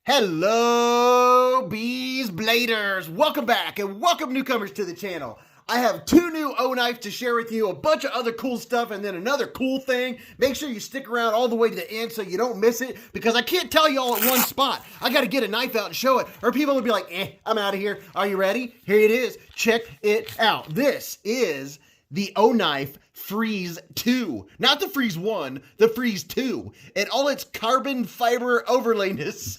Hello, Beez Bladers. Welcome back and welcome newcomers to the channel. I have two new Oknife to share with you, a bunch of other cool stuff, and then another cool thing. Make sure you stick around all the way to the end so you don't miss it, because I can't tell you all at one spot. I got to get a knife out and show it, or people will be like, I'm out of here. Are you ready? Here it is. Check it out. This is the Oknife Freeze 2. Not the Freeze 1, the Freeze 2. And all its carbon fiber overlayness.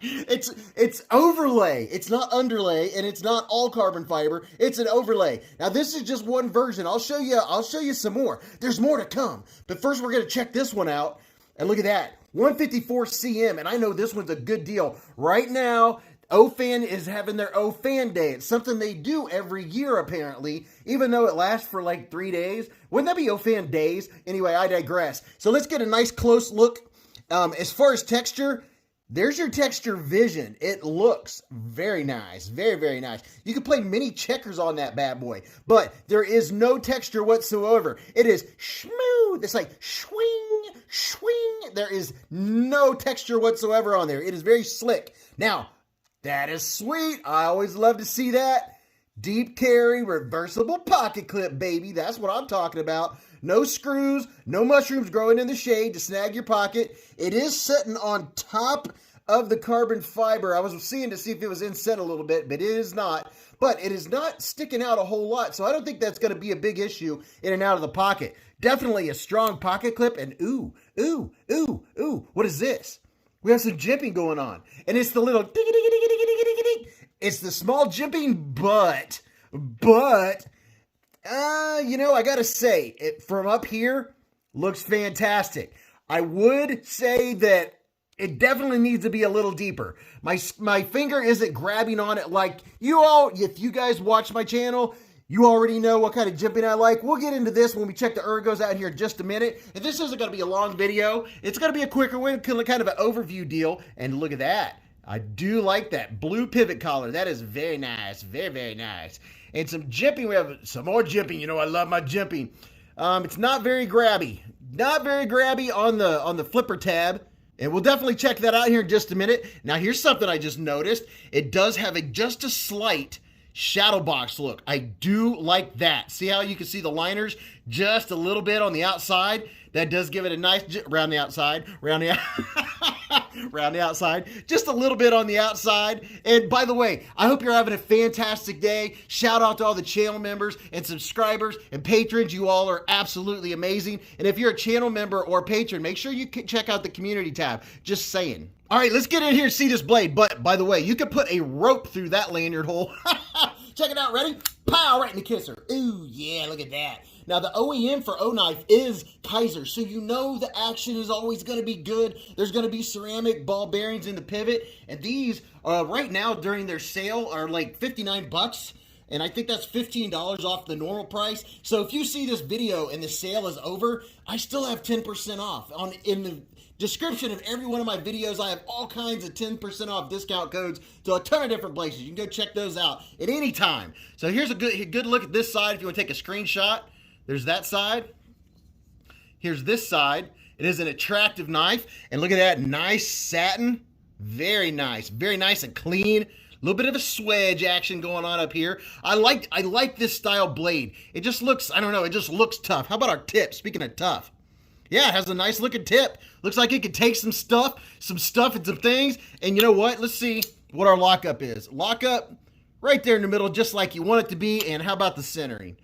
It's overlay. It's not underlay, and it's not all carbon fiber. It's an overlay. Now this is just one version. I'll show you some more. There's more to come. But first we're gonna check this one out. And look at that. 154 cm, and I know this one's a good deal. Right now, OFan is having their OFan Day. It's something they do every year, apparently, even though it lasts for like 3 days. Wouldn't that be OFan Days? Anyway, I digress. So let's get a nice close look. As far as texture, there's your texture vision. It looks very nice. Very, very nice. You can play mini checkers on that bad boy, but there is no texture whatsoever. It is smooth. It's like swing, swing. There is no texture whatsoever on there. It is very slick. Now, that is sweet. I always love to see that. Deep carry, reversible pocket clip, baby. That's what I'm talking about. No screws, no mushrooms growing in the shade to snag your pocket. It is sitting on top of the carbon fiber. I was seeing to see if it was inset a little bit, but it is not. But it is not sticking out a whole lot, so I don't think that's going to be a big issue in and out of the pocket. Definitely a strong pocket clip, and ooh, ooh, ooh, ooh. What is this? We have some jimping going on, and it's the little ding-a-ding-a-ding-a-ding-a-ding. It's the small jimping, but, you know, I gotta say, it from up here looks fantastic. I would say that it definitely needs to be a little deeper. My finger isn't grabbing on it like you all. If you guys watch my channel, you already know what kind of jimping I like. We'll get into this when we check the ergos out here in just a minute. And this isn't going to be a long video. It's going to be a quicker one, kind of an overview deal. And look at that. I do like that blue pivot collar. That is very nice. Very, very nice. And some jimping. We have some more jimping. You know, I love my jimping. It's not very grabby. Not very grabby on the flipper tab. And we'll definitely check that out here in just a minute. Now, here's something I just noticed. It does have just a slight shadow box look. I do like that. See how you can see the liners just a little bit on the outside? That does give it a nice around the outside, around the outside, just a little bit on the outside. And by the way, I hope you're having a fantastic day. Shout out to all the channel members and subscribers and patrons. You all are absolutely amazing. And if you're a channel member or patron, make sure you check out the community tab. Just saying. All right, let's get in here and see this blade. But by the way, you can put a rope through that lanyard hole. Check it out. Ready? Pow! Right in the kisser. Ooh, yeah, look at that. Now, the OEM for Oknife is KIZER, so you know the action is always going to be good. There's going to be ceramic ball bearings in the pivot, and these, right now, during their sale, are like 59 bucks, and I think that's $15 off the normal price. So if you see this video and the sale is over, I still have 10% off. In the description of every one of my videos, I have all kinds of 10% off discount codes to a ton of different places. You can go check those out at any time. So here's a good look at this side if you want to take a screenshot. There's that side. Here's this side. It is an attractive knife. And look at that nice satin. Very nice and clean. A little bit of a swedge action going on up here. I like this style blade. It just looks, I don't know, it just looks tough. How about our tip? Speaking of tough. Yeah, it has a nice looking tip. Looks like it could take some stuff and some things. And you know what? Let's see what our lockup is. Lockup right there in the middle, just like you want it to be. And how about the centering?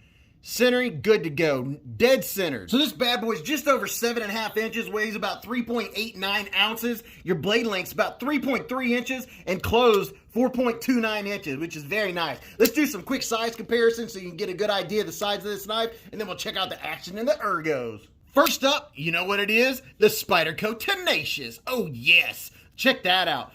Centering, good to go. Dead centered. So this bad boy is just over 7.5 inches, weighs about 3.89 ounces. Your blade length's about 3.3 inches and closed 4.29 inches, which is very nice. Let's do some quick size comparisons so you can get a good idea of the size of this knife, and then we'll check out the action and the ergos. First up, you know what it is? The Spyderco Tenacious. Oh yes, check that out.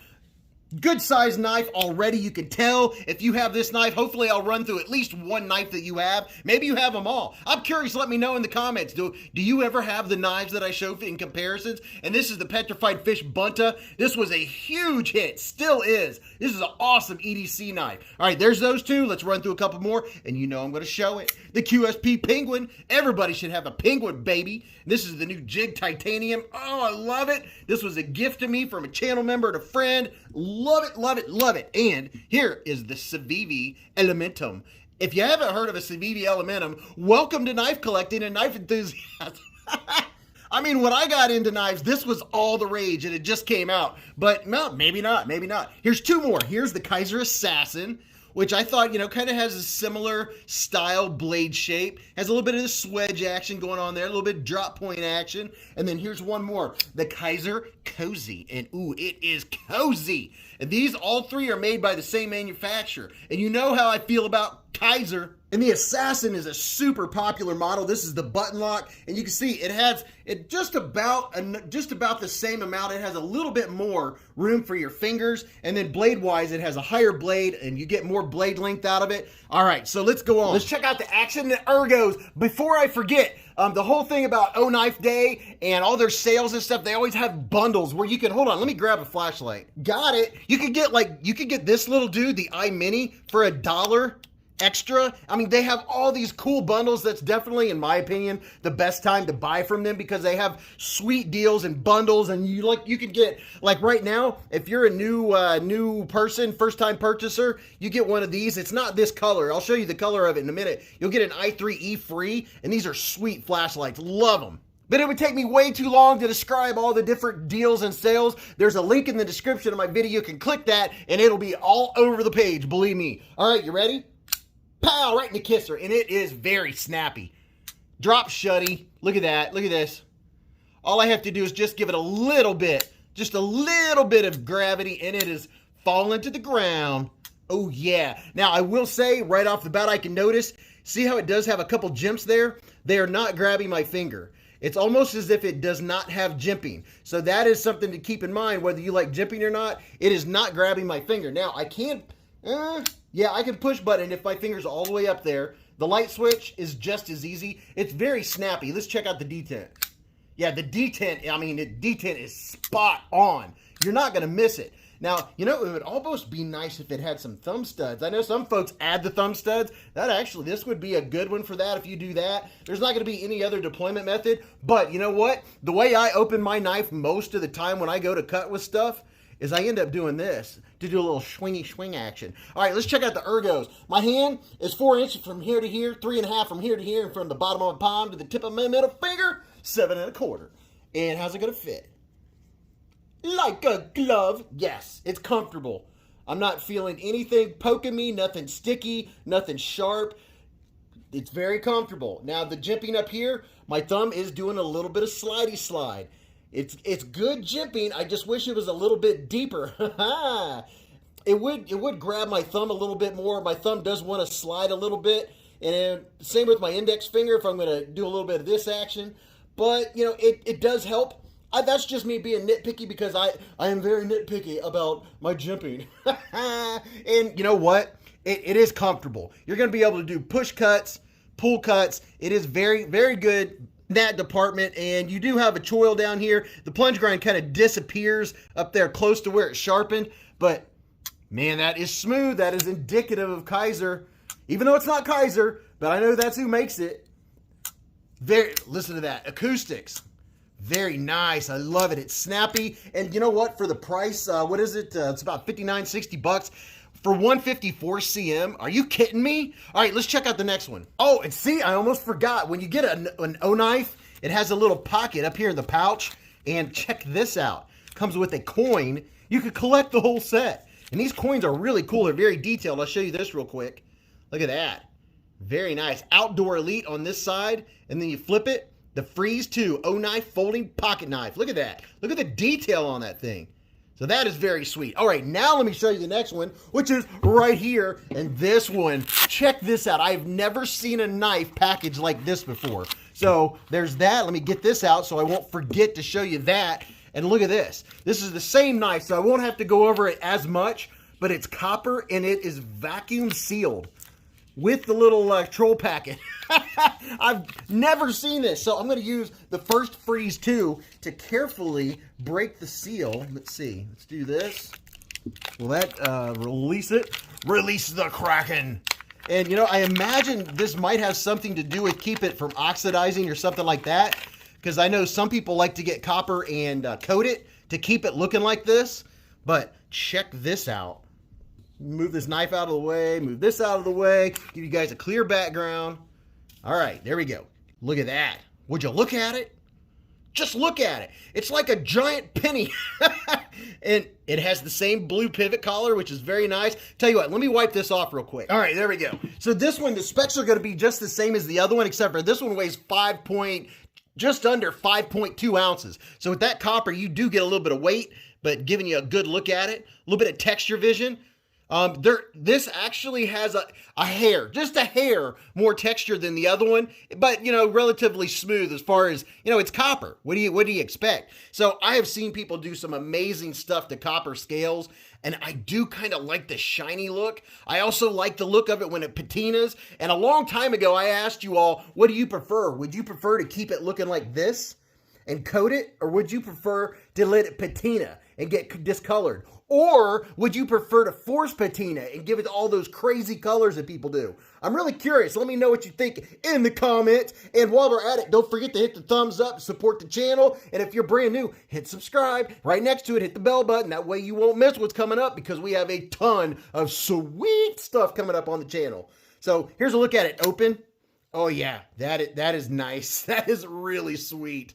Good sized knife already. You can tell if you have this knife. Hopefully I'll run through at least one knife that you have. Maybe you have them all. I'm curious. Let me know in the comments. Do you ever have the knives that I show in comparisons? And this is the Petrified Fish Bunta. This was a huge hit. Still is. This is an awesome EDC knife. All right, there's those two. Let's run through a couple more. And you know I'm going to show it. The QSP Penguin. Everybody should have a Penguin, baby. This is the new Jig Titanium. Oh, I love it. This was a gift to me from a channel member and a friend. Love it, love it, love it. And here is the Civivi Elementum. If you haven't heard of a Civivi Elementum, welcome to knife collecting and knife enthusiasm. I mean, when I got into knives, this was all the rage and it just came out. But no, maybe not, maybe not. Here's two more. Here's the KIZER Assassin, which I thought, you know, kind of has a similar style blade shape. Has a little bit of the swedge action going on there, a little bit of drop point action. And then here's one more, the KIZER Cozy. And ooh, it is cozy. And these, all three are made by the same manufacturer. And you know how I feel about KIZER. And the Assassin is a super popular model. This is the button lock, and you can see it has just about the same amount. It has a little bit more room for your fingers, and then blade-wise, it has a higher blade, and you get more blade length out of it. All right, so let's go on. Let's check out the action and ergos. Before I forget, the whole thing about Oknife Day and all their sales and stuff, they always have bundles where you can, hold on, let me grab a flashlight. Got it. You could get this little dude, the iMini, for $1 extra. I mean, they have all these cool bundles. That's definitely, in my opinion, the best time to buy from them because they have sweet deals and bundles, and you can get, like right now, if you're a new person, first time purchaser, you get one of these. It's not this color. I'll show you the color of it in a minute. You'll get an i3E free, and these are sweet flashlights. Love them. But it would take me way too long to describe all the different deals and sales. There's a link in the description of my video. You can click that, and it'll be all over the page, believe me. All right, you ready? Pow, right in the kisser, and it is very snappy. Drop shutty. Look at that. Look at this. All I have to do is just give it a little bit, just a little bit of gravity, and it is falling to the ground. Oh, yeah. Now, I will say right off the bat, I can notice, see how it does have a couple jimps there? They are not grabbing my finger. It's almost as if it does not have jimping. So that is something to keep in mind, whether you like jimping or not. It is not grabbing my finger. Now, I can't... yeah, I can push button if my finger's all the way up there. The light switch is just as easy. It's very snappy. Let's check out the detent. Yeah, the detent, I mean, the detent is spot on. You're not going to miss it. Now, you know, it would almost be nice if it had some thumb studs. I know some folks add the thumb studs. This would be a good one for that if you do that. There's not going to be any other deployment method. But you know what? The way I open my knife most of the time when I go to cut with stuff is I end up doing this to do a little swingy swing action. All right, let's check out the ergos. My hand is 4 inches from here to here, 3.5 from here to here, and from the bottom of my palm to the tip of my middle finger, 7.25. And how's it gonna fit? Like a glove. Yes, it's comfortable. I'm not feeling anything poking me, nothing sticky, nothing sharp. It's very comfortable. Now the jimping up here, my thumb is doing a little bit of slidey slide. It's good jimping. I just wish it was a little bit deeper. It would grab my thumb a little bit more. My thumb does want to slide a little bit. And then same with my index finger if I'm going to do a little bit of this action. But, you know, it does help. That's just me being nitpicky because I am very nitpicky about my jimping. And you know what? It is comfortable. You're going to be able to do push cuts, pull cuts. It is very, very good that department, and you do have a choil down here. The plunge grind kind of disappears up there close to where it's sharpened, but man, that is smooth. That is indicative of KIZER, even though it's not KIZER, but I know that's who makes it. Listen to that, acoustics, very nice. I love it. It's snappy, and you know what? For the price, what is it? It's about $59-$60 for 154 cm. Are you kidding me? All right, let's check out the next one. Oh, and see, I almost forgot. When you get an Oknife, it has a little pocket up here in the pouch. And check this out. Comes with a coin. You could collect the whole set. And these coins are really cool. They're very detailed. I'll show you this real quick. Look at that. Very nice. Outdoor Elite on this side. And then you flip it. The Freeze 2 Oknife folding pocket knife. Look at that. Look at the detail on that thing. So that is very sweet. All right, now let me show you the next one, which is right here. And this one, check this out. I've never seen a knife packaged like this before. So there's that. Let me get this out so I won't forget to show you that. And look at this. This is the same knife, so I won't have to go over it as much, but it's copper and it is vacuum sealed with the little troll packet. I've never seen this. So I'm going to use the first Freeze 2 to carefully break the seal. Let's see. Let's do this. Will that release it? Release the Kraken. And, you know, I imagine this might have something to do with keep it from oxidizing or something like that. Because I know some people like to get copper and coat it to keep it looking like this. But check this out. Move this knife out of the way. Move this out of the way. Give you guys a clear background. All right, there we go. Look at that. Would you look at it? Just look at it. It's like a giant penny. And it has the same blue pivot collar, which is very nice. Tell you what, let me wipe this off real quick. All right, there we go. So this one, the specs are going to be just the same as the other one, except for this one weighs just under 5.2 ounces. So with that copper, you do get a little bit of weight, but giving you a good look at it, a little bit of texture vision. This actually has a hair, just a hair more texture than the other one, but, you know, relatively smooth as far as, you know, it's copper. What do you expect? So I have seen people do some amazing stuff to copper scales, and I do kind of like the shiny look. I also like the look of it when it patinas. And a long time ago, I asked you all, what do you prefer? Would you prefer to keep it looking like this and coat it, or would you prefer to let it patina and get discolored? Or would you prefer to force patina and give it all those crazy colors that people do? I'm really curious. Let me know what you think in the comments. And while we're at it, don't forget to hit the thumbs up, support the channel. And if you're brand new, hit subscribe. Right next to it, hit the bell button. That way you won't miss what's coming up, because we have a ton of sweet stuff coming up on the channel. So here's a look at it. Open. Oh yeah, that is nice. That is really sweet.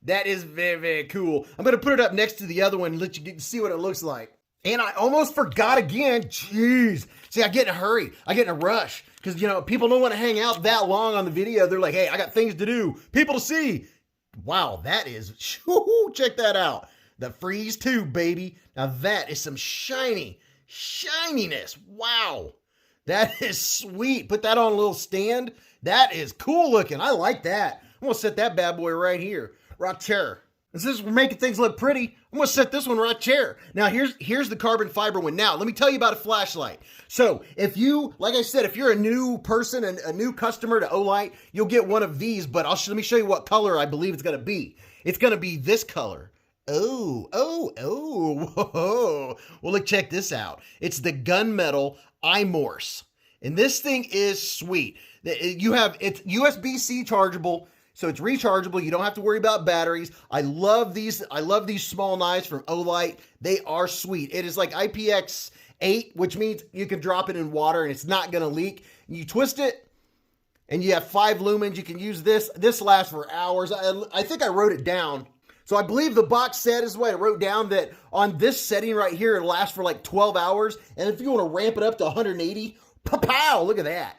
That is very, very cool. I'm going to put it up next to the other one and let you get to see what it looks like. And I almost forgot again. Jeez. See, I get in a hurry. I get in a rush. Because, you know, people don't want to hang out that long on the video. They're like, hey, I got things to do. People to see. Wow, that is... Check that out. The Freeze 2, baby. Now that is some shininess. Wow. That is sweet. Put that on a little stand. That is cool looking. I like that. I'm going to set that bad boy right here. Right chair. And since we're making things look pretty, I'm going to set this one right chair. Now, here's the carbon fiber one. Now, let me tell you about a flashlight. So, if you, like I said, if you're a new person and a new customer to Olight, you'll get one of these, but let me show you what color I believe it's going to be. It's going to be this color. Oh, whoa. Well, look, check this out. It's the gunmetal Imorse. And this thing is sweet. It's USB-C chargeable. So it's rechargeable. You don't have to worry about batteries. I love these small knives from Olight. They are sweet. It is like IPX8, which means you can drop it in water and it's not going to leak. You twist it and you have 5 lumens. You can use this. This lasts for hours. I think I wrote it down. So I believe the box said, this is what I wrote down, that on this setting right here, it lasts for like 12 hours. And if you want to ramp it up to 180, pow, look at that.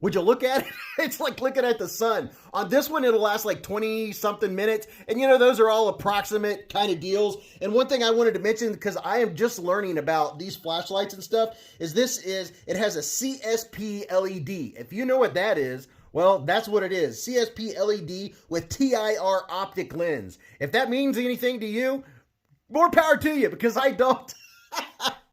Would you look at it? It's like looking at the sun. On this one, it'll last like 20-something minutes. And, you know, those are all approximate kind of deals. And one thing I wanted to mention, because I am just learning about these flashlights and stuff, is it has a CSP LED. If you know what that is, well, that's what it is. CSP LED with TIR optic lens. If that means anything to you, more power to you, because I don't.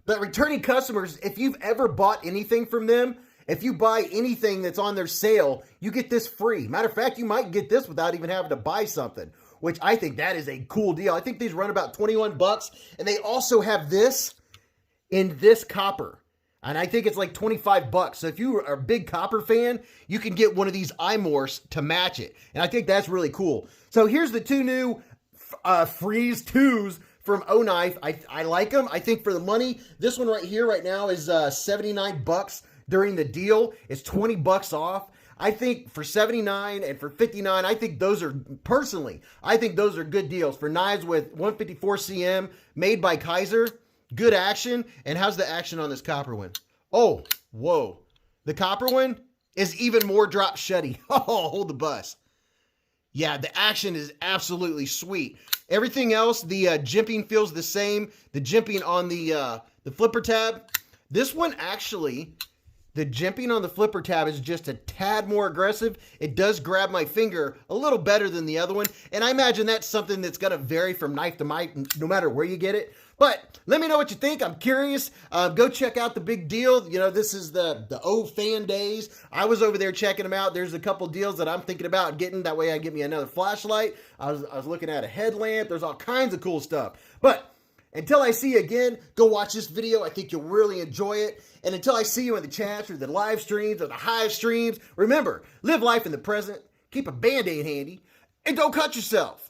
But returning customers, if you've ever bought anything from them, if you buy anything that's on their sale, you get this free. Matter of fact, you might get this without even having to buy something, which I think that is a cool deal. I think these run about 21 bucks, and they also have this in this copper, and I think it's like 25 bucks. So if you are a big copper fan, you can get one of these Imorse to match it, and I think that's really cool. So here's the 2 new Freeze 2s from Oknife. I like them. I think for the money, this one right here right now is 79 bucks. During the deal, it's 20 bucks off. I think for 79 and for 59, I think those are, personally, I think those are good deals for knives with 154 cm, made by KIZER. Good action. And how's the action on this copper one? Oh, whoa. The copper one is even more drop shutty. Oh, hold the bus. Yeah, the action is absolutely sweet. Everything else, the jimping feels the same. The jimping on the flipper tab. This one actually... The jimping on the flipper tab is just a tad more aggressive. It does grab my finger a little better than the other one, and I imagine that's something that's going to vary from knife to knife, no matter where you get it. But let me know what you think. I'm curious. Go check out the big deal. You know, this is the old fan days. I was over there checking them out. There's a couple deals that I'm thinking about getting. That way I get me another flashlight. I was looking at a headlamp. There's all kinds of cool stuff. But until I see you again, go watch this video. I think you'll really enjoy it. And until I see you in the chats or the live streams or the Hive streams, remember, live life in the present, keep a Band-Aid handy, and don't cut yourself.